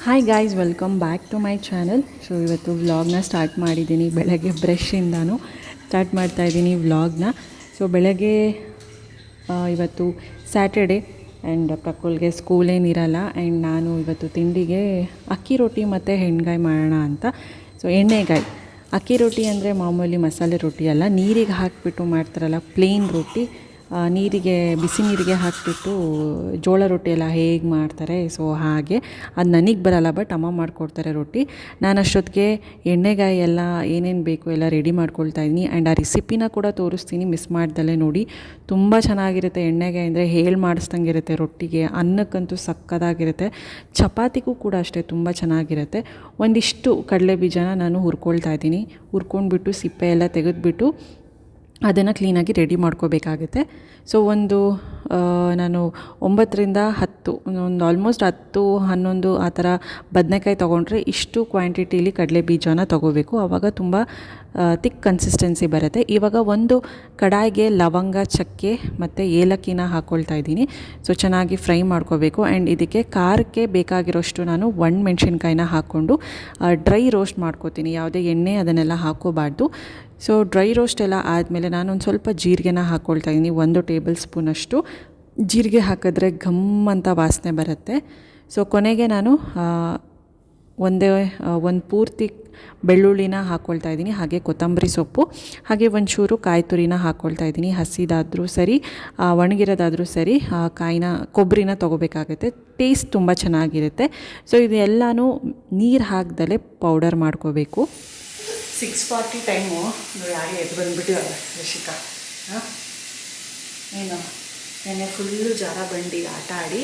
Hi guys, welcome back to my channel. So ಇವತ್ತು ವ್ಲಾಗ್ನ start ಮಾಡಿದ್ದೀನಿ. ಬೆಳಗ್ಗೆ ಬ್ರಷಿಂದನೂ ಸ್ಟಾರ್ಟ್ ಮಾಡ್ತಾಯಿದ್ದೀನಿ ವ್ಲಾಗ್ನ. ಸೊ ಬೆಳಗ್ಗೆ ಇವತ್ತು ಸ್ಯಾಟರ್ಡೆ ಆ್ಯಂಡ್ ಪ್ರಕುಲ್ಗೆ ಸ್ಕೂಲೇನಿರಲ್ಲ. ಆ್ಯಂಡ್ ನಾನು ಇವತ್ತು ತಿಂಡಿಗೆ ಅಕ್ಕಿ ರೊಟ್ಟಿ ಮತ್ತು ಹೆಣ್ಗಾಯಿ ಮಾಡೋಣ ಅಂತ. ಸೊ ಎಣ್ಣೆಗಾಯಿ ಅಕ್ಕಿ ರೊಟ್ಟಿ ಅಂದರೆ ಮಾಮೂಲಿ ಮಸಾಲೆ ರೊಟ್ಟಿ ಅಲ್ಲ, ನೀರಿಗೆ ಹಾಕಿಬಿಟ್ಟು ಮಾಡ್ತಾರಲ್ಲ ಪ್ಲೇನ್ ರೊಟ್ಟಿ. ನೀರಿಗೆ ಬಿಸಿ ನೀರಿಗೆ ಹಾಕಿಬಿಟ್ಟು ಜೋಳ ರೊಟ್ಟಿ ಎಲ್ಲ ಹೇಗೆ ಮಾಡ್ತಾರೆ, ಸೊ ಹಾಗೆ ಅದು ನನಗೆ ಬರಲ್ಲ, ಬಟ್ ಅಮ್ಮ ಮಾಡಿಕೊಡ್ತಾರೆ ರೊಟ್ಟಿ. ನಾನು ಅಷ್ಟೊತ್ತಿಗೆ ಎಣ್ಣೆಗಾಯಿ ಎಲ್ಲ ಏನೇನು ಬೇಕು ಎಲ್ಲ ರೆಡಿ ಮಾಡ್ಕೊಳ್ತಾ ಇದ್ದೀನಿ. ಆ್ಯಂಡ್ ಆ ರೆಸಿಪಿನ ಕೂಡ ತೋರಿಸ್ತೀನಿ, ಮಿಸ್ ಮಾಡ್ದಲ್ಲೇ ನೋಡಿ. ತುಂಬ ಚೆನ್ನಾಗಿರುತ್ತೆ ಎಣ್ಣೆಗಾಯಿ ಅಂದರೆ, ಹೇಳಿ ಮಾಡಿಸ್ದಂಗೆ ಇರುತ್ತೆ. ರೊಟ್ಟಿಗೆ, ಅನ್ನಕ್ಕಂತೂ ಸಕ್ಕತ್ತಾಗಿರುತ್ತೆ. ಚಪಾತಿಗೂ ಕೂಡ ಅಷ್ಟೇ ತುಂಬ ಚೆನ್ನಾಗಿರುತ್ತೆ. ಒಂದಿಷ್ಟು ಕಡಲೆ ಬೀಜನ ನಾನು ಹುರ್ಕೊಳ್ತಾ ಇದ್ದೀನಿ. ಹುರ್ಕೊಂಡ್ಬಿಟ್ಟು ಸಿಪ್ಪೆ ಎಲ್ಲ ತೆಗೆದುಬಿಟ್ಟು ಅದನ್ನು ಕ್ಲೀನಾಗಿ ರೆಡಿ ಮಾಡ್ಕೋಬೇಕಾಗುತ್ತೆ. ಸೊ ನಾನು 9-10 ಒಂದು ಆಲ್ಮೋಸ್ಟ್ 10-11 ಆ ಥರ ಬದನೆಕಾಯಿ ತೊಗೊಂಡ್ರೆ ಇಷ್ಟು ಕ್ವಾಂಟಿಟೀಲಿ ಕಡಲೆ ಬೀಜನ ತೊಗೋಬೇಕು. ಆವಾಗ ತುಂಬ ತಿಕ್ ಕನ್ಸಿಸ್ಟೆನ್ಸಿ ಬರುತ್ತೆ. ಇವಾಗ ಒಂದು ಕಡಾಯಿಗೆ ಲವಂಗ, ಚಕ್ಕೆ ಮತ್ತು ಏಲಕ್ಕಿನ ಹಾಕ್ಕೊಳ್ತಾ ಇದ್ದೀನಿ. ಸೊ ಚೆನ್ನಾಗಿ ಫ್ರೈ ಮಾಡ್ಕೋಬೇಕು. ಆ್ಯಂಡ್ ಇದಕ್ಕೆ ಖಾರಕ್ಕೆ ಬೇಕಾಗಿರೋಷ್ಟು ನಾನು ಒಣಮೆಣ್ಸಿನ್ಕಾಯಿನ ಹಾಕ್ಕೊಂಡು ಡ್ರೈ ರೋಸ್ಟ್ ಮಾಡ್ಕೋತೀನಿ. ಯಾವುದೇ ಎಣ್ಣೆ ಅದನ್ನೆಲ್ಲ ಹಾಕೋಬಾರ್ದು. ಸೊ ಡ್ರೈ ರೋಸ್ಟ್ ಎಲ್ಲ ಆದಮೇಲೆ ನಾನೊಂದು ಸ್ವಲ್ಪ ಜೀರಿಗೆನ ಹಾಕ್ಕೊಳ್ತಾ ಇದ್ದೀನಿ. 1 ಟೇಬಲ್ ಸ್ಪೂನಷ್ಟು ಜೀರಿಗೆ ಹಾಕಿದ್ರೆ ಘಮ್ ಅಂತ ವಾಸನೆ ಬರುತ್ತೆ. ಸೊ ಕೊನೆಗೆ ನಾನು ಒಂದು ಪೂರ್ತಿ ಬೆಳ್ಳುಳ್ಳಿನ ಹಾಕ್ಕೊಳ್ತಾ ಇದ್ದೀನಿ. ಹಾಗೆ ಕೊತ್ತಂಬರಿ ಸೊಪ್ಪು, ಹಾಗೆ ಒಂಚೂರು ಕಾಯಿ ತುರಿನ ಹಾಕ್ಕೊಳ್ತಾ ಇದ್ದೀನಿ. ಹಸಿದಾದರೂ ಸರಿ, ಒಣಗಿರೋದಾದರೂ ಸರಿ, ಕೊಬ್ಬರಿನ ತೊಗೋಬೇಕಾಗುತ್ತೆ. ಟೇಸ್ಟ್ ತುಂಬ ಚೆನ್ನಾಗಿರುತ್ತೆ. ಸೊ ಇದೆಲ್ಲನೂ ನೀರು ಹಾಕ್ದಲೇ ಪೌಡರ್ ಮಾಡ್ಕೋಬೇಕು. 6:40 ಟೈಮು. ಯಾರೇ ಎದ್ದು ಬಂದುಬಿಟ್ಟಿದ್ದಾರೆ ರಶಿಕಾ. ಏನು ನೆನ್ನೆ ಫುಲ್ಲು ಜಾರ ಬಂಡಿ ಆಟ ಆಡಿ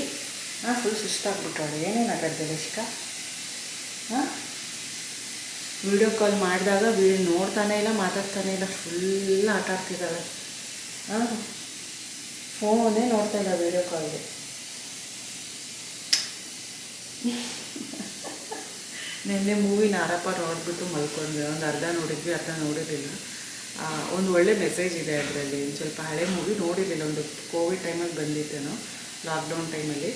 ಫುಲ್ ಸುಸ್ತಾಗ್ಬಿಟ್ಟವಳು. ಏನೇನು ಆಟಾಡಿದೆ ರಶಿಕಾ? ವೀಡಿಯೋ ಕಾಲ್ ಮಾಡಿದಾಗ ನೋಡ್ತಾನೆ ಇಲ್ಲ, ಮಾತಾಡ್ತಾನೆ ಇಲ್ಲ, ಫುಲ್ ಆಟ ಆಡ್ತಿದ್ದಾಳೆ. ಫೋನೇ ನೋಡ್ತಾ ಇಲ್ಲ ವೀಡಿಯೋ ಕಾಲ್ಗೆ. ನಿನ್ನೆ ಮೂವಿ ನಾರಪ್ಪ ನೋಡಿಬಿಟ್ಟು ಮಲ್ಕೊಂಡ್ವಿ. ಒಂದು ಅರ್ಧ ನೋಡಿದ್ವಿ, ಅರ್ಧ ನೋಡಿರಲಿಲ್ಲ. ಒಂದು ಒಳ್ಳೆ ಮೆಸೇಜ್ ಇದೆ ಅದರಲ್ಲಿ. ಸ್ವಲ್ಪ ಹಳೆ ಮೂವಿ ನೋಡಿರಲಿಲ್ಲ, ಒಂದು ಕೋವಿಡ್ ಟೈಮಲ್ಲಿ ಬಂದಿತ್ತೇನೋ, ಲಾಕ್ಡೌನ್ ಟೈಮಲ್ಲಿ.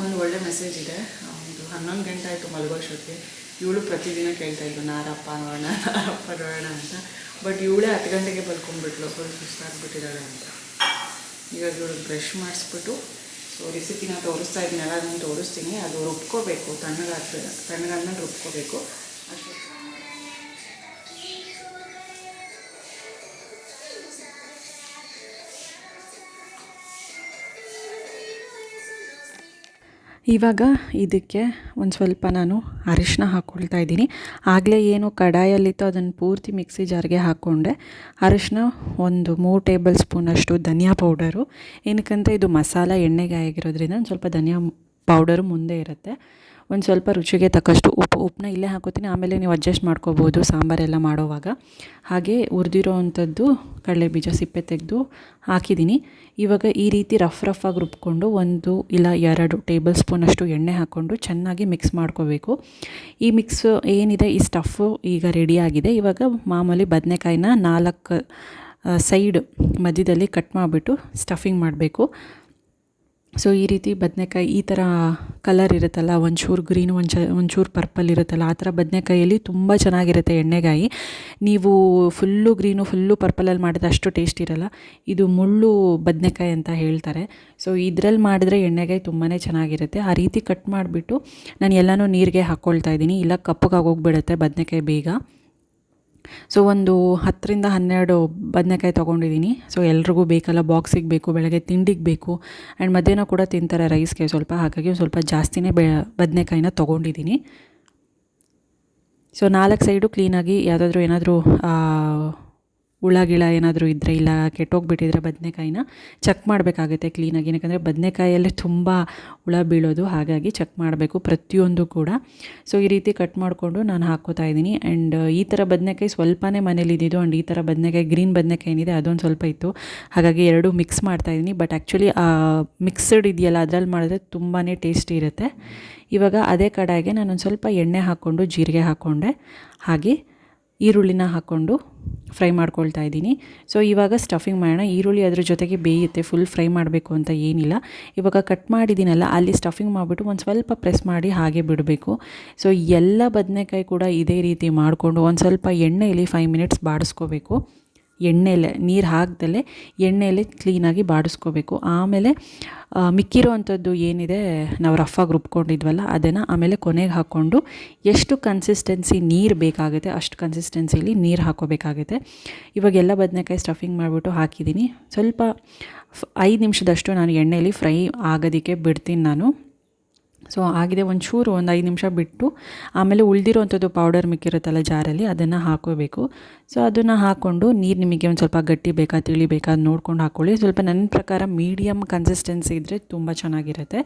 ಒಂದು ಒಳ್ಳೆ ಮೆಸೇಜ್ ಇದೆ. ಒಂದು 11 ಗಂಟೆ ಆಯಿತು ಮಲಗೋಷ್ಟೊತ್ತಿಗೆ. ಇವಳು ಪ್ರತಿದಿನ ಕೇಳ್ತಾಯಿದ್ಲು ನಾರಪ್ಪ ನೋಡೋಣ, ನಾರಪ್ಪ ನೋಡೋಣ ಅಂತ. ಬಟ್ ಇವಳೇ 10 ಗಂಟೆಗೆ ಮಲ್ಕೊಂಡ್ಬಿಟ್ಲು, ಫುಲ್ ಸುಸ್ತಾಗ್ಬಿಟ್ಟಿದ್ದಾಳೆ ಅಂತ. ಇವಾಗ ಇವಳು ಬ್ರಷ್ ಮಾಡಿಸ್ಬಿಟ್ಟು ಸೊ ರೆಸಿಪಿನ ತೋರಿಸ್ತಾ ಇದ್ದೀನಲ್ಲ, ಅದನ್ನು ತೋರಿಸ್ತೀನಿ. ಅದು ರುಬ್ಕೋಬೇಕು, ತಣ್ಣಗಾದ್ಮೇಲೆ ರುಬ್ಕೋಬೇಕು ಅಷ್ಟೇ. ಇವಾಗ ಇದಕ್ಕೆ ಒಂದು ಸ್ವಲ್ಪ ನಾನು ಅರಿಶಿನ ಹಾಕ್ಕೊಳ್ತಾ ಇದ್ದೀನಿ. ಆಗಲೇ ಏನು ಕಡಾಯಲ್ಲಿತ್ತು ಅದನ್ನು ಪೂರ್ತಿ ಮಿಕ್ಸಿ ಜಾರ್ಗೆ ಹಾಕ್ಕೊಂಡೆ. ಅರಿಶಿನ ಒಂದು 3 ಟೇಬಲ್ ಸ್ಪೂನಷ್ಟು ಧನಿಯಾ ಪೌಡರು. ಏನಕ್ಕಂದರೆ ಇದು ಮಸಾಲ ಎಣ್ಣೆಗಾಯಿ ಆಗಿರೋದ್ರಿಂದ ಒಂದು ಸ್ವಲ್ಪ ಧನಿಯಾ ಪೌಡರು ಮುಂದೆ ಇರುತ್ತೆ. ಒಂದು ಸ್ವಲ್ಪ ರುಚಿಗೆ ತಕ್ಕಷ್ಟು ಉಪ್ಪನ್ನ ಇಲ್ಲೇ ಹಾಕೋತೀನಿ, ಆಮೇಲೆ ನೀವು ಅಡ್ಜಸ್ಟ್ ಮಾಡ್ಕೋಬೋದು ಸಾಂಬಾರೆಲ್ಲ ಮಾಡೋವಾಗ. ಹಾಗೆ ಹುರಿದಿರೋ ಅಂಥದ್ದು ಕಡಲೆ ಬೀಜ ಸಿಪ್ಪೆ ತೆಗೆದು ಹಾಕಿದ್ದೀನಿ. ಇವಾಗ ಈ ರೀತಿ ರಫಾಗಿ ರುಬ್ಕೊಂಡು 1 ಇಲ್ಲ 2 ಟೇಬಲ್ ಸ್ಪೂನಷ್ಟು ಎಣ್ಣೆ ಹಾಕ್ಕೊಂಡು ಚೆನ್ನಾಗಿ ಮಿಕ್ಸ್ ಮಾಡ್ಕೋಬೇಕು. ಈ ಮಿಕ್ಸ್ ಏನಿದೆ, ಈ ಸ್ಟಫು ಈಗ ರೆಡಿಯಾಗಿದೆ. ಇವಾಗ ಮಾಮೂಲಿ ಬದನೆಕಾಯಿನ 4 ಸೈಡ್ ಮಧ್ಯದಲ್ಲಿ ಕಟ್ ಮಾಡಿಬಿಟ್ಟು ಸ್ಟಫಿಂಗ್ ಮಾಡಬೇಕು. ಸೊ ಈ ರೀತಿ ಬದನೆಕಾಯಿ ಈ ಥರ ಕಲರ್ ಇರುತ್ತಲ್ಲ, ಒಂಚೂರು ಗ್ರೀನು ಒಂಚೂರು ಪರ್ಪಲ್ ಇರುತ್ತಲ್ಲ, ಆ ಥರ ಬದನೆಕಾಯಲ್ಲಿ ತುಂಬ ಚೆನ್ನಾಗಿರುತ್ತೆ ಎಣ್ಣೆಗಾಯಿ. ನೀವು ಫುಲ್ಲು ಗ್ರೀನು ಫುಲ್ಲು ಪರ್ಪಲಲ್ಲಿ ಮಾಡಿದ್ರೆ ಅಷ್ಟು ಟೇಸ್ಟ್ ಇರೋಲ್ಲ. ಇದು ಮುಳ್ಳು ಬದನೆಕಾಯಿ ಅಂತ ಹೇಳ್ತಾರೆ. ಸೊ ಇದರಲ್ಲಿ ಮಾಡಿದ್ರೆ ಎಣ್ಣೆಗಾಯಿ ತುಂಬಾ ಚೆನ್ನಾಗಿರುತ್ತೆ. ಆ ರೀತಿ ಕಟ್ ಮಾಡಿಬಿಟ್ಟು ನಾನು ಎಲ್ಲನೂ ನೀರಿಗೆ ಹಾಕ್ಕೊಳ್ತಾ ಇದ್ದೀನಿ, ಇಲ್ಲ ಕಪ್ಪಗಾಗೋಗ್ಬಿಡುತ್ತೆ ಬದನೆಕಾಯಿ ಬೇಗ. ಸೊ ಒಂದು 10-12 ಬದನೆಕಾಯಿ ತೊಗೊಂಡಿದ್ದೀನಿ. ಸೊ ಎಲ್ರಿಗೂ ಬೇಕಲ್ಲ, ಬಾಕ್ಸಿಗೆ ಬೇಕು, ಬೆಳಗ್ಗೆ ತಿಂಡಿಗೆ ಬೇಕು, ಆ್ಯಂಡ್ ಮಧ್ಯಾಹ್ನ ಕೂಡ ತಿಂತಾರೆ ರೈಸ್ಗೆ ಸ್ವಲ್ಪ. ಹಾಗಾಗಿ ಸ್ವಲ್ಪ ಜಾಸ್ತಿನೇ ಬದನೆಕಾಯಿನ ತೊಗೊಂಡಿದ್ದೀನಿ. ಸೊ 4 ಸೈಡು ಕ್ಲೀನಾಗಿ ಏನಾದರೂ ಹುಳ ಏನಾದರೂ ಇದ್ದರೆ, ಇಲ್ಲ ಕೆಟ್ಟೋಗ್ಬಿಟ್ಟಿದ್ರೆ ಬದನೆಕಾಯಿನ ಚೆಕ್ ಮಾಡಬೇಕಾಗುತ್ತೆ ಕ್ಲೀನಾಗಿ. ಯಾಕಂದರೆ ಬದನೆಕಾಯಲ್ಲಿ ತುಂಬ ಹುಳ ಬೀಳೋದು, ಹಾಗಾಗಿ ಚೆಕ್ ಮಾಡಬೇಕು ಪ್ರತಿಯೊಂದು ಕೂಡ. ಸೊ ಈ ರೀತಿ ಕಟ್ ಮಾಡಿಕೊಂಡು ನಾನು ಹಾಕ್ಕೋತಾ ಇದ್ದೀನಿ. ಆ್ಯಂಡ್ ಈ ಥರ ಬದನೆಕಾಯಿ ಸ್ವಲ್ಪನೇ ಮನೇಲಿದ್ದಿದ್ದು. ಆ್ಯಂಡ್ ಈ ಥರ ಬದನೆಕಾಯಿ ಗ್ರೀನ್ ಬದನೆಕಾಯಿ ಏನಿದೆ ಅದೊಂದು ಸ್ವಲ್ಪ ಇತ್ತು, ಹಾಗಾಗಿ 2 ಮಿಕ್ಸ್ ಮಾಡ್ತಾಯಿದ್ದೀನಿ. ಬಟ್ ಆ್ಯಕ್ಚುಲಿ ಮಿಕ್ಸ್ಡ್ ಇದೆಯಲ್ಲ, ಅದರಲ್ಲಿ ಮಾಡಿದ್ರೆ ತುಂಬಾ ಟೇಸ್ಟಿ ಇರುತ್ತೆ. ಇವಾಗ ಅದೇ ಕಡಾಯಿಗೆ ನಾನೊಂದು ಸ್ವಲ್ಪ ಎಣ್ಣೆ ಹಾಕ್ಕೊಂಡು ಜೀರಿಗೆ ಹಾಕ್ಕೊಂಡೆ. ಹಾಗೆ ಈರುಳ್ಳಿನ ಹಾಕ್ಕೊಂಡು ಫ್ರೈ ಮಾಡ್ಕೊಳ್ತಾ ಇದ್ದೀನಿ. ಸೊ ಇವಾಗ ಸ್ಟಫಿಂಗ್ ಮಾಡೋಣ. ಈರುಳ್ಳಿ ಅದ್ರ ಜೊತೆಗೆ ಬೇಯುತ್ತೆ, ಫುಲ್ ಫ್ರೈ ಮಾಡಬೇಕು ಅಂತ ಏನಿಲ್ಲ. ಇವಾಗ ಕಟ್ ಮಾಡಿದ್ದೀನಲ್ಲ ಅಲ್ಲಿ ಸ್ಟಫಿಂಗ್ ಮಾಡಿಬಿಟ್ಟು ಒಂದು ಸ್ವಲ್ಪ ಪ್ರೆಸ್ ಮಾಡಿ ಹಾಗೆ ಬಿಡಬೇಕು. ಸೊ ಎಲ್ಲ ಬದನೆಕಾಯಿ ಕೂಡ ಇದೇ ರೀತಿ ಮಾಡಿಕೊಂಡು ಒಂದು ಸ್ವಲ್ಪ ಎಣ್ಣೆಯಲ್ಲಿ 5 ಮಿನಿಟ್ಸ್ ಬಾಡಿಸ್ಕೋಬೇಕು. ಎಣ್ಣೆಲೆ ನೀರು ಹಾಕ್ದಲ್ಲೇ ಎಣ್ಣೆಯಲ್ಲಿ ಕ್ಲೀನಾಗಿ ಬಾಡಿಸ್ಕೋಬೇಕು. ಆಮೇಲೆ ಮಿಕ್ಕಿರೋ ಅಂಥದ್ದು ಏನಿದೆ ನಾವು ರಫಾಗಿ ರುಬ್ಕೊಂಡಿದ್ವಲ್ಲ ಅದನ್ನು ಆಮೇಲೆ ಕೊನೆಗೆ ಹಾಕ್ಕೊಂಡು ಎಷ್ಟು ಕನ್ಸಿಸ್ಟೆನ್ಸಿ ನೀರು ಬೇಕಾಗುತ್ತೆ ಅಷ್ಟು ಕನ್ಸಿಸ್ಟೆನ್ಸಿಲಿ ನೀರು ಹಾಕ್ಕೋಬೇಕಾಗುತ್ತೆ. ಇವಾಗೆಲ್ಲ ಬದನೆಕಾಯಿ ಸ್ಟಫಿಂಗ್ ಮಾಡಿಬಿಟ್ಟು ಹಾಕಿದ್ದೀನಿ. ಸ್ವಲ್ಪ 5 ನಿಮಿಷದಷ್ಟು ನಾನು ಎಣ್ಣೆಯಲ್ಲಿ ಫ್ರೈ ಆಗೋದಕ್ಕೆ ಬಿಡ್ತೀನಿ ನಾನು. ಸೊ ಆಗಿದೆ, ಒಂಚೂರು ಒಂದು 5 ನಿಮಿಷ ಬಿಟ್ಟು ಆಮೇಲೆ ಉಳಿದಿರೋವಂಥದ್ದು ಪೌಡರ್ ಮಿಕ್ಕಿರುತ್ತಲ್ಲ ಜಾರಲ್ಲಿ ಅದನ್ನು ಹಾಕೋಬೇಕು. ಸೊ ಅದನ್ನು ಹಾಕ್ಕೊಂಡು ನೀರು ನಿಮಗೆ ಒಂದು ಸ್ವಲ್ಪ ಗಟ್ಟಿ ಬೇಕಾ ತಿಳಿ ಬೇಕಾ ಅದು ನೋಡ್ಕೊಂಡು ಹಾಕ್ಕೊಳ್ಳಿ. ಸ್ವಲ್ಪ ನನ್ನ ಪ್ರಕಾರ ಮೀಡಿಯಮ್ ಕನ್ಸಿಸ್ಟೆನ್ಸಿ ಇದ್ದರೆ ತುಂಬ ಚೆನ್ನಾಗಿರುತ್ತೆ.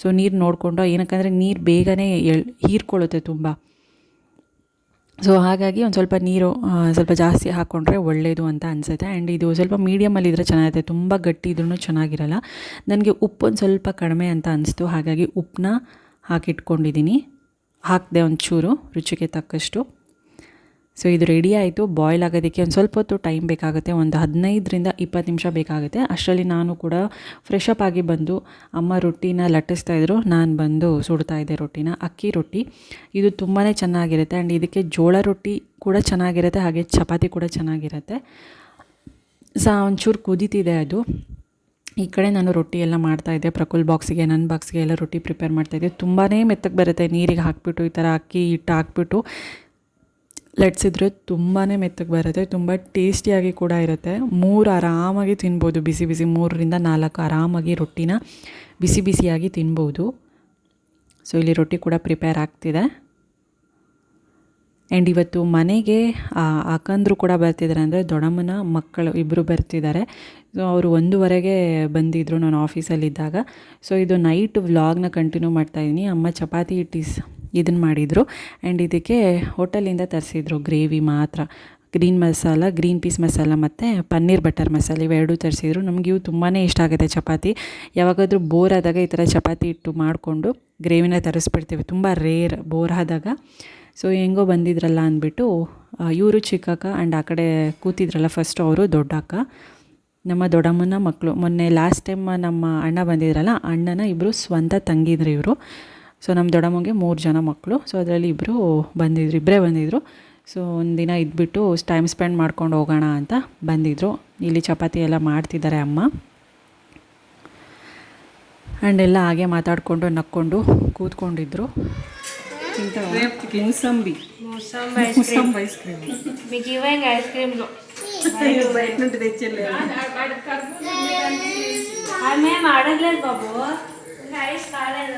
ಸೊ ನೀರು ನೋಡಿಕೊಂಡು, ಏನಕ್ಕಂದರೆ ನೀರು ಬೇಗನೆ ಹೀರ್ಕೊಳ್ಳುತ್ತೆ ತುಂಬ. ಸೊ ಹಾಗಾಗಿ ಒಂದು ಸ್ವಲ್ಪ ನೀರು ಸ್ವಲ್ಪ ಜಾಸ್ತಿ ಹಾಕ್ಕೊಂಡ್ರೆ ಒಳ್ಳೆಯದು ಅಂತ ಅನಿಸುತ್ತೆ. ಆ್ಯಂಡ್ ಇದು ಸ್ವಲ್ಪ ಮೀಡಿಯಮಲ್ಲಿದ್ದರೆ ಚೆನ್ನಾಗಿರುತ್ತೆ, ತುಂಬ ಗಟ್ಟಿ ಇದ್ರೂ ಚೆನ್ನಾಗಿರಲ್ಲ. ನನಗೆ ಉಪ್ಪು ಒಂದು ಸ್ವಲ್ಪ ಕಡಿಮೆ ಅಂತ ಅನಿಸ್ತು, ಹಾಗಾಗಿ ಉಪ್ಪನ್ನ ಹಾಕಿಟ್ಕೊಂಡಿದ್ದೀನಿ. ಹಾಕಿದೆ ಒಂಚೂರು ರುಚಿಗೆ ತಕ್ಕಷ್ಟು. ಸೊ ಇದು ರೆಡಿ ಆಯಿತು. ಬಾಯ್ಲ್ ಆಗೋದಕ್ಕೆ ಒಂದು ಸ್ವಲ್ಪ ಹೊತ್ತು ಟೈಮ್ ಬೇಕಾಗುತ್ತೆ, ಒಂದು 15ರಿಂದ 20 ನಿಮಿಷ ಬೇಕಾಗುತ್ತೆ. ಅಷ್ಟರಲ್ಲಿ ನಾನು ಕೂಡ ಫ್ರೆಶ್ ಅಪ್ ಆಗಿ ಬಂದು ಅಮ್ಮ ರೊಟ್ಟಿನ ಲಟ್ಟಿಸ್ತಾಯಿದ್ರು, ನಾನು ಬಂದು ಸುಡ್ತಾಯಿದ್ದೆ ರೊಟ್ಟಿನ. ಅಕ್ಕಿ ರೊಟ್ಟಿ ಇದು ತುಂಬಾ ಚೆನ್ನಾಗಿರುತ್ತೆ. ಆ್ಯಂಡ್ ಇದಕ್ಕೆ ಜೋಳ ರೊಟ್ಟಿ ಕೂಡ ಚೆನ್ನಾಗಿರುತ್ತೆ, ಹಾಗೆ ಚಪಾತಿ ಕೂಡ ಚೆನ್ನಾಗಿರುತ್ತೆ. ಒಂಚೂರು ಕುದೀತಿದೆ ಅದು. ಈ ಕಡೆ ನಾನು ರೊಟ್ಟಿ ಎಲ್ಲ ಮಾಡ್ತಾಯಿದ್ದೆ, ಪ್ರಕುಲ್ ಬಾಕ್ಸಿಗೆ ನನ್ನ ಬಾಕ್ಸಿಗೆ ಎಲ್ಲ ರೊಟ್ಟಿ ಪ್ರಿಪೇರ್ ಮಾಡ್ತಾಯಿದ್ದೆ. ತುಂಬಾ ಮೆತ್ತಗೆ ಬರುತ್ತೆ, ನೀರಿಗೆ ಹಾಕಿಬಿಟ್ಟು ಈ ಥರ ಅಕ್ಕಿ ಹಿಟ್ಟು ಹಾಕ್ಬಿಟ್ಟು ಲಟ್ಸಿದ್ರೆ ತುಂಬಾ ಮೆತ್ತಗೆ ಬರುತ್ತೆ, ತುಂಬ ಟೇಸ್ಟಿಯಾಗಿ ಕೂಡ ಇರುತ್ತೆ. 3 ಆರಾಮಾಗಿ ತಿನ್ಬೋದು, ಬಿಸಿ ಬಿಸಿ 3ರಿಂದ 4 ಆರಾಮಾಗಿ ರೊಟ್ಟಿನ ಬಿಸಿ ಬಿಸಿಯಾಗಿ ತಿನ್ಬೋದು. ಸೊ ಇಲ್ಲಿ ರೊಟ್ಟಿ ಕೂಡ ಪ್ರಿಪೇರ್ ಆಗ್ತಿದೆ. ಆ್ಯಂಡ್ ಇವತ್ತು ಮನೆಗೆ ಅಕ್ಕಂದರು ಕೂಡ ಬರ್ತಿದ್ದಾರೆ, ಅಂದರೆ ದೊಡ್ಡಮ್ಮನ ಮಕ್ಕಳು ಇಬ್ಬರು ಬರ್ತಿದ್ದಾರೆ. ಸೊ ಅವರು 1:15ಗೆ ಬಂದಿದ್ದರು ನಾನು ಆಫೀಸಲ್ಲಿದ್ದಾಗ. ಸೊ ಇದು ನೈಟ್ ವ್ಲಾಗ್ನ ಕಂಟಿನ್ಯೂ ಮಾಡ್ತಾಯಿದ್ದೀನಿ. ಅಮ್ಮ ಚಪಾತಿ ಇದನ್ನು ಮಾಡಿದರು. ಆ್ಯಂಡ್ ಇದಕ್ಕೆ ಹೋಟೆಲಿಂದ ತರಿಸಿದ್ರು ಗ್ರೇವಿ ಮಾತ್ರ, ಗ್ರೀನ್ ಪೀಸ್ ಮಸಾಲ ಮತ್ತು ಪನ್ನೀರ್ ಬಟರ್ ಮಸಾಲೆ ಇವೆರಡೂ ತರಿಸಿದ್ರು. ನಮಗೆ ಇವು ತುಂಬಾ ಇಷ್ಟ ಆಗುತ್ತೆ ಚಪಾತಿ. ಯಾವಾಗಾದರೂ ಬೋರ್ ಆದಾಗ ಈ ಥರ ಚಪಾತಿ ಇಟ್ಟು ಮಾಡಿಕೊಂಡು ಗ್ರೇವಿನ ತರಿಸ್ಬಿಡ್ತೀವಿ, ತುಂಬ ರೇರ್ ಬೋರ್ ಆದಾಗ. ಸೊ ಹೆಂಗೋ ಬಂದಿದ್ರಲ್ಲ ಅಂದ್ಬಿಟ್ಟು ಇವರು ಚಿಕ್ಕಕ್ಕ ಆ್ಯಂಡ್ ಆ ಕಡೆ ಕೂತಿದ್ರಲ್ಲ ಫಸ್ಟು ಅವರು ದೊಡ್ಡಕ್ಕ, ನಮ್ಮ ದೊಡ್ಡಮ್ಮನ ಮಕ್ಕಳು. ಮೊನ್ನೆ ಲಾಸ್ಟ್ ಟೈಮ್ ನಮ್ಮ ಅಣ್ಣ ಬಂದಿದ್ರಲ್ಲ, ಅಣ್ಣನ ಇಬ್ಬರು ಸ್ವಂತ ತಂಗಿದ್ರು ಇವರು. ಸೊ ನಮ್ಮ ದೊಡ್ಡಮ್ಮಗೆ 3 ಜನ ಮಕ್ಕಳು. ಸೊ ಅದರಲ್ಲಿ ಇಬ್ಬರೇ ಬಂದಿದ್ದರು. ಸೊ ಒಂದಿನ ಇದ್ಬಿಟ್ಟು ಟೈಮ್ ಸ್ಪೆಂಡ್ ಮಾಡ್ಕೊಂಡು ಹೋಗೋಣ ಅಂತ ಬಂದಿದ್ದರು. ಇಲ್ಲಿ ಚಪಾತಿ ಎಲ್ಲ ಮಾಡ್ತಿದ್ದಾರೆ ಅಮ್ಮ. ಆ್ಯಂಡ್ ಎಲ್ಲ ಹಾಗೆ ಮಾತಾಡಿಕೊಂಡು ನಕ್ಕೊಂಡು ಕೂತ್ಕೊಂಡಿದ್ರು. ಮೂಸಂಬಿ ಐಸ್ ಕ್ರೀಮ್ మీకు ఇవ్వంగా ఐస్ క్రీమ్లో బయట నుండి తెచ్చలే మేము అడగలేదు బాబు, ఇంకా ఐస్ కాలేదు.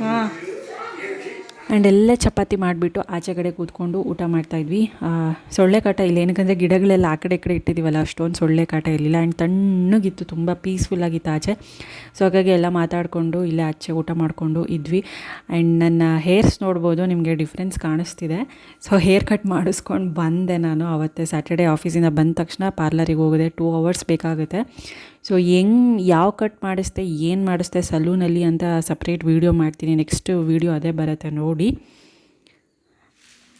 ಹಾಂ ಆ್ಯಂಡ್ ಎಲ್ಲ ಚಪಾತಿ ಮಾಡಿಬಿಟ್ಟು ಆಚೆ ಕಡೆ ಕೂತ್ಕೊಂಡು ಊಟ ಮಾಡ್ತಾಯಿದ್ವಿ. ಸೊಳ್ಳೆ ಕಾಟ ಇಲ್ಲ, ಏನಕ್ಕಂದರೆ ಗಿಡಗಳೆಲ್ಲ ಆ ಕಡೆ ಈ ಕಡೆ ಇಟ್ಟಿದ್ದೀವಲ್ಲ, ಅಷ್ಟೊಂದು ಸೊಳ್ಳೆ ಕಾಟ ಇರಲಿಲ್ಲ. ಆ್ಯಂಡ್ ತಣ್ಣಗಿತ್ತು, ತುಂಬ ಪೀಸ್ಫುಲ್ಲಾಗಿತ್ತು ಆಚೆ. ಸೊ ಹಾಗಾಗಿ ಎಲ್ಲ ಮಾತಾಡಿಕೊಂಡು ಇಲ್ಲೇ ಆಚೆ ಊಟ ಮಾಡಿಕೊಂಡು ಇದ್ವಿ. ಆ್ಯಂಡ್ ನನ್ನ ಹೇರ್ಸ್ ನೋಡ್ಬೋದು, ನಿಮಗೆ ಡಿಫ್ರೆನ್ಸ್ ಕಾಣಿಸ್ತಿದೆ. ಸೊ ಹೇರ್ ಕಟ್ ಮಾಡಿಸ್ಕೊಂಡು ಬಂದೆ ನಾನು ಅವತ್ತೇ ಸ್ಯಾಟರ್ಡೇ ಆಫೀಸಿಂದ ಬಂದ ತಕ್ಷಣ ಪಾರ್ಲರಿಗೆ ಹೋಗಿದೆ. 2 ಅವರ್ಸ್ ಬೇಕಾಗುತ್ತೆ. ಸೊ ಯಾವ ಕಟ್ ಮಾಡಿಸ್ದೆ ಏನು ಮಾಡಿಸ್ದೆ ಸಲೂನಲ್ಲಿ ಅಂತ ಸಪ್ರೇಟ್ ವೀಡಿಯೋ ಮಾಡ್ತೀನಿ, ನೆಕ್ಸ್ಟ್ ವೀಡಿಯೋ ಅದೇ ಬರುತ್ತೆ ನೋಡಿ.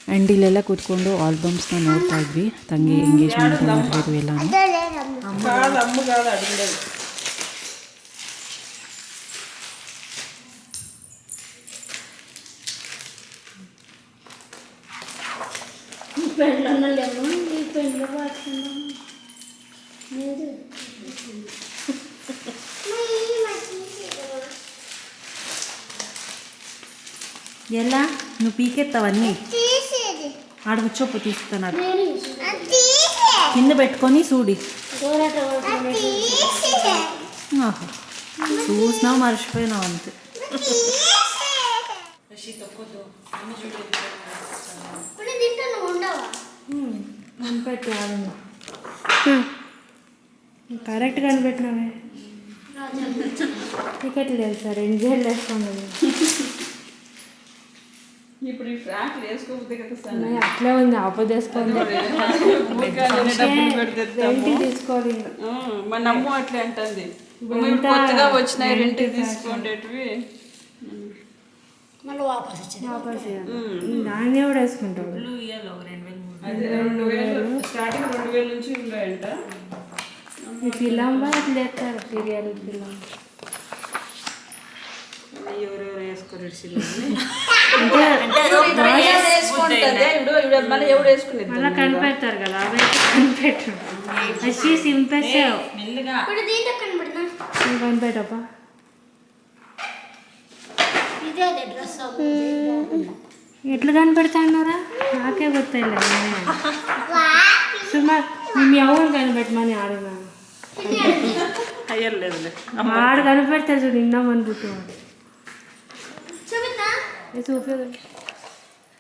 ಆ್ಯಂಡ್ ಇಲ್ಲೆಲ್ಲ ಕೂತ್ಕೊಂಡು ಆಲ್ಬಮ್ಸ್ನ ನೋಡ್ತಾ ಇದ್ವಿ, ತಂಗಿ ಎಂಗೇಜ್ಮೆಂಟ್ ಮಾಡಿರೋದು ಎಲ್ಲನೂ. ఎలా నువ్వు పీకెత్తావన్నీ ఆడ కూర్చోపు తీస్తాను, కింద పెట్టుకొని చూడి. చూసినావు మర్చిపోయినావు అంతే. కరెక్ట్గా అనిపెట్టినావే, టికెట్లు లేదు సార్, ఎంజాయ్ వేసుకోండి. ఇప్పుడు ఈ ఫ్రాక్ వేసుకోకపోతే కదా సార్, అట్లే ఉంది ఆపోజ్ వేసుకోండి, తీసుకోవాలి. మా నమ్ము అట్లే అంటుంది, కొత్తగా వచ్చినాయి రెంట్ తీసుకుండేటివి మళ్ళీ వాపస్ దాన్ని కూడా వేసుకుంటాడు. స్టార్టింగ్ 2000 నుంచి ఉన్నాయంట. ఈ ఫిలం అట్లా చేస్తారు, సీరియల్ ఫిలం. ఎవరెవరు వేసుకోరు మళ్ళీ కనిపెడతారు కదా, అవి కనిపెట్టారు. వచ్చి సింపేసావు కనిపెట్టప్ప. ఎట్లా కనిపెడతాన్నారా నాకే గుర్తులేదు. సుమా మీ అవ్వని కనిపెట్టమని ఆడున్నా అయ్యర్లేదులే ఆడు కనిపెడతాడు చూడు, నిన్న అనుకుంటున్నాడు. చూపేది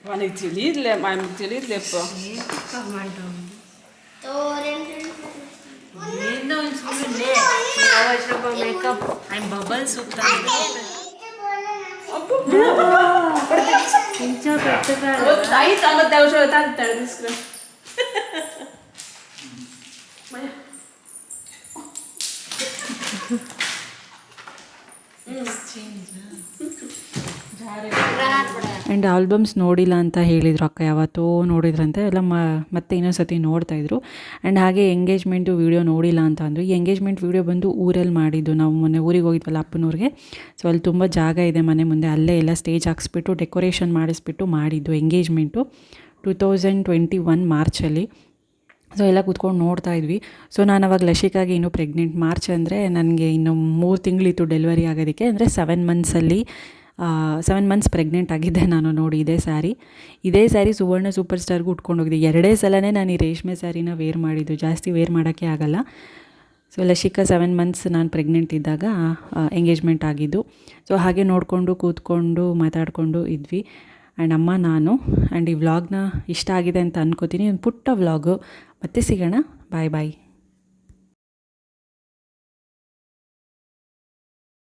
మనకి తెలియదులే, మనకి తెలియదులే. మేకప్ బబల్స్ కొంచెం పెట్టగా తీసుకురా. ಆ್ಯಂಡ್ ಆಲ್ಬಮ್ಸ್ ನೋಡಿಲ್ಲ ಅಂತ ಹೇಳಿದರು ಅಕ್ಕ, ಯಾವತ್ತೋ ನೋಡಿದ್ರಂತೆ ಎಲ್ಲ ಮತ್ತೆ ಇನ್ನೊಂದ್ಸತಿ ನೋಡ್ತಾಯಿದ್ರು. ಆ್ಯಂಡ್ ಹಾಗೆ ಎಂಗೇಜ್ಮೆಂಟು ವೀಡಿಯೋ ನೋಡಿಲ್ಲ ಅಂತ ಅಂದರು. ಈ ಎಂಗೇಜ್ಮೆಂಟ್ ವೀಡಿಯೋ ಬಂದು ಊರಲ್ಲಿ ಮಾಡಿದ್ದು, ನಾವು ಮೊನ್ನೆ ಊರಿಗೆ ಹೋಗಿದ್ವಲ್ಲ ಅಪ್ಪನೂರಿಗೆ. ಸೊ ಅಲ್ಲಿ ತುಂಬ ಜಾಗ ಇದೆ ಮನೆ ಮುಂದೆ, ಅಲ್ಲೇ ಎಲ್ಲ ಸ್ಟೇಜ್ ಹಾಕ್ಸ್ಬಿಟ್ಟು ಡೆಕೋರೇಷನ್ ಮಾಡಿಸ್ಬಿಟ್ಟು ಮಾಡಿದ್ದು ಎಂಗೇಜ್ಮೆಂಟು 2021 ಮಾರ್ಚಲ್ಲಿ. ಸೊ ಎಲ್ಲ ಕೂತ್ಕೊಂಡು ನೋಡ್ತಾ ಇದ್ವಿ. ಸೊ ನಾನು ಅವಾಗ ಲಶಿಕಾಗಿ ಇನ್ನೂ ಪ್ರೆಗ್ನೆಂಟ್. ಮಾರ್ಚ್ ಅಂದರೆ ನನಗೆ ಇನ್ನು 3 ತಿಂಗಳಿತ್ತು ಡೆಲಿವರಿ ಆಗೋದಕ್ಕೆ. ಅಂದರೆ 7 ಮಂತ್ಸ್ ಪ್ರೆಗ್ನೆಂಟ್ ಆಗಿದ್ದೆ ನಾನು. ನೋಡಿ ಇದೇ ಸ್ಯಾರಿ ಸುವರ್ಣ ಸೂಪರ್ ಸ್ಟಾರ್ಗೂ ಉಟ್ಕೊಂಡೋಗಿದ್ದೆ. 2 ಸಲನೇ ನಾನು ಈ ರೇಷ್ಮೆ ಸ್ಯಾರಿನ ವೇರ್ ಮಾಡಿದ್ದು, ಜಾಸ್ತಿ ವೇರ್ ಮಾಡೋಕ್ಕೆ ಆಗಲ್ಲ. ಸೊ ಲಶಿಕಾ 7 ಮಂತ್ಸ್ ನಾನು ಪ್ರೆಗ್ನೆಂಟ್ ಇದ್ದಾಗ ಎಂಗೇಜ್ಮೆಂಟ್ ಆಗಿದ್ದು. ಸೊ ಹಾಗೆ ನೋಡಿಕೊಂಡು ಕೂತ್ಕೊಂಡು ಮಾತಾಡಿಕೊಂಡು ಇದ್ವಿ. ಆ್ಯಂಡ್ ಅಮ್ಮ ನಾನು. ಆ್ಯಂಡ್ ಈ ವ್ಲಾಗ್ನ ಇಷ್ಟ ಆಗಿದೆ ಅಂತ ಅಂದ್ಕೋತೀನಿ. ಒಂದು ಪುಟ್ಟ ವ್ಲಾಗು. ಮತ್ತೆ ಸಿಗೋಣ. ಬಾಯ್.